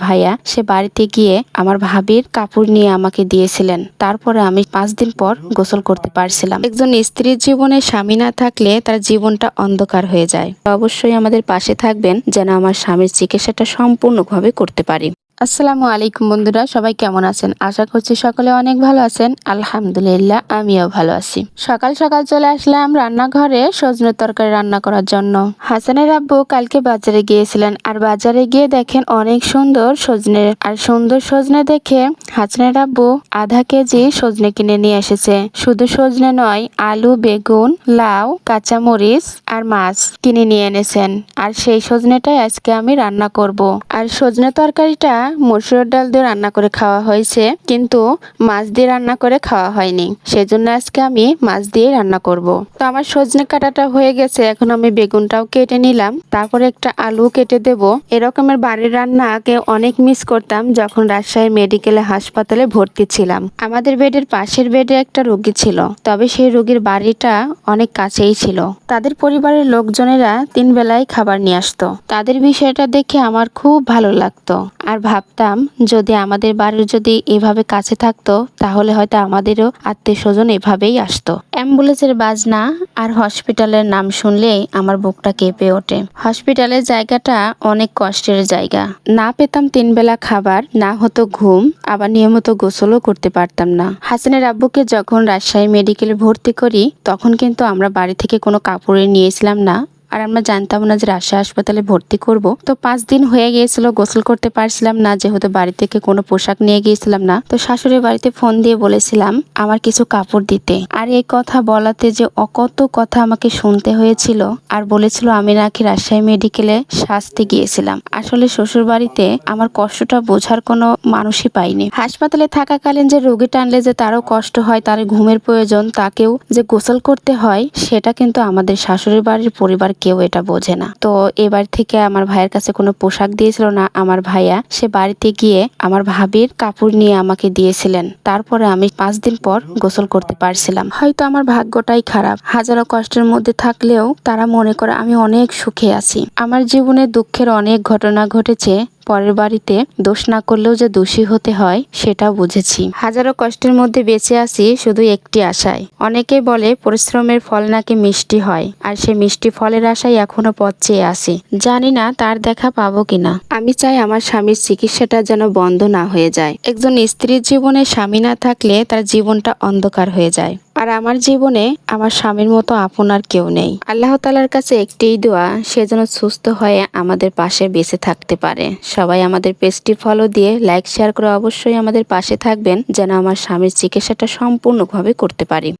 ভাইয়া সে বাড়িতে গিয়ে আমার ভাবির কাপড় নিয়ে আমাকে দিয়েছিলেন। তারপরে আমি 5 দিন পর গোসল করতে পারছিলাম। একজন স্ত্রীর জীবনে স্বামী না থাকলে তার জীবনটা অন্ধকার হয়ে যায়। অবশ্যই আমাদের পাশে থাকবেন যেন আমার স্বামীর চিকিৎসাটা সম্পূর্ণভাবে করতে পারি। আসসালামু আলাইকুম বন্ধুরা, সবাই কেমন আছেন? আশা করছি সকলে অনেক ভালো আছেন। আলহামদুলিল্লাহ, আমিও ভালো আছি। সকাল সকাল চলে আসলাম রান্নাঘরে সজনের তরকারি রান্না করার জন্য। হাসানের আব্বু কালকে বাজারে গিয়েছিলেন, আর বাজারে গিয়ে দেখেন অনেক সুন্দর সজনে, আর সুন্দর সজনে দেখে হাসানের আব্বু আধা কেজি সজনে কিনে নিয়ে এসেছে। শুধু সজনে নয়, আলু, বেগুন, লাউ, কাঁচামরিচ আর মাছ কিনে নিয়ে এনেছেন। আর সেই সজনেটাই আজকে আমি রান্না করব। আর সজনে তরকারিটা মসুর ডাল দিয়ে রান্না করে খাওয়া হয়েছে, কিন্তু মাছ দিয়ে রান্না করে খাওয়া হয়নি। সেজন্য আজকে আমি মাছ দিয়ে রান্না করব। তো আমার সজনে কাটাটা হয়ে গেছে, এখন আমি বেগুনটাও কেটে নিলাম, তারপরে একটা আলু কেটে দেব। এরকমের বাড়ির রান্নাকে অনেক মিস করতাম যখন রাজশাহী মেডিকেলে হাসপাতালে ভর্তি ছিলাম। আমাদের বেডের পাশের বেডে একটা রোগী ছিল, তবে সেই রোগীর বাড়িটা অনেক কাছেই ছিল। তাদের পরিবারের লোকজনেরা 3 বেলায় খাবার নিয়ে আসতো। তাদের বিষয়টা দেখে আমার খুব ভালো লাগতো, আর ভাবতাম যদি আমাদের বাড়ির যদি এভাবে কাছে থাকতো তাহলে হয়তো আমাদেরও আত্মীয় স্বজন এভাবেই আসতো। অ্যাম্বুলেন্সের বাজনা আর হসপিটালের নাম শুনলেই আমার বুকটা কেঁপে ওঠে। হসপিটালের জায়গাটা অনেক কষ্টের জায়গা। না পেতাম 3 বেলা খাবার, না হতো ঘুম, আবার নিয়মিত গোসলও করতে পারতাম না। হাসানের আব্বুকে যখন রাজশাহী মেডিকেলে ভর্তি করি তখন কিন্তু আমরা বাড়ি থেকে কোনো কাপড়ে নিয়েছিলাম না, আর আমরা জানতাম না যে রাজশাহী হাসপাতালে ভর্তি করব। তো 5 দিন হয়ে গিয়েছিল, গোসল করতে পারছিলাম না, যেহেতু বাড়ি থেকে কোনো পোশাক নিয়ে গিয়েছিলাম না। তো শাশুড়ি বাড়িতে ফোন দিয়ে বলেছিলাম আমার কিছু কাপড় দিতে, আর এই কথা বলাতে যে কত কথা আমাকে শুনতে হয়েছিল। আর বলেছিল আমি নাকি রাজশাহী মেডিকেলে সাজতে গিয়েছিলাম। আসলে শ্বশুর বাড়িতে আমার কষ্টটা বোঝার কোনো মানুষই পাইনি। হাসপাতালে থাকাকালীন যে রোগী টানলে যে তারও কষ্ট হয়, তার ঘুমের প্রয়োজন, তাকেও যে গোসল করতে হয়, সেটা কিন্তু আমাদের শাশুড়ি বাড়ির পরিবার কেউ এটা বোঝে না। তো এবার থেকে আমার ভাইয়ের কাছে কোনো পোশাক দিয়েছিল না আমার ভাইয়া, সে বাড়িতে গিয়ে আমার ভাবির কাপড় নিয়ে আমাকে দিয়েছিলেন। তারপরে আমি 5 দিন পর গোসল করতে পারছিলাম। হয়তো আমার ভাগ্যটাই খারাপ, হাজারো কষ্টের মধ্যে থাকলেও তারা মনে করে আমি অনেক সুখে আছি। আমার জীবনে দুঃখের অনেক ঘটনা ঘটেছে, পরের বাড়িতে দোষ না করলেও যে দোষী হতে হয় সেটা বুঝেছি। হাজারো কষ্টের মধ্যে বেঁচে আছি শুধু একটি আশায়। অনেকে বলে পরিশ্রমের ফল নাকি মিষ্টি হয়, আর সে মিষ্টি ফলের আশায় এখনো পথ চেয়ে আছি। জানি না তার দেখা পাবো কিনা। আমি চাই আমার স্বামীর চিকিৎসাটা যেন বন্ধ না হয়ে যায়। একজন স্ত্রীর জীবনে স্বামী না থাকলে তার জীবনটা অন্ধকার হয়ে যায়। আর আমার জীবনে আমার স্বামীর মতো আপন আর কেউ নেই। আল্লাহ তাআলার কাছে একটিই দোয়া, সে যেন সুস্থ হয়ে আমাদের পাশে বেঁচে থাকতে পারে। সবাই আমাদের পেজটি ফলো দিয়ে লাইক শেয়ার করে অবশ্যই আমাদের পাশে থাকবেন যেন আমার স্বামীর চিকিৎসাটা সম্পূর্ণভাবে করতে পারি।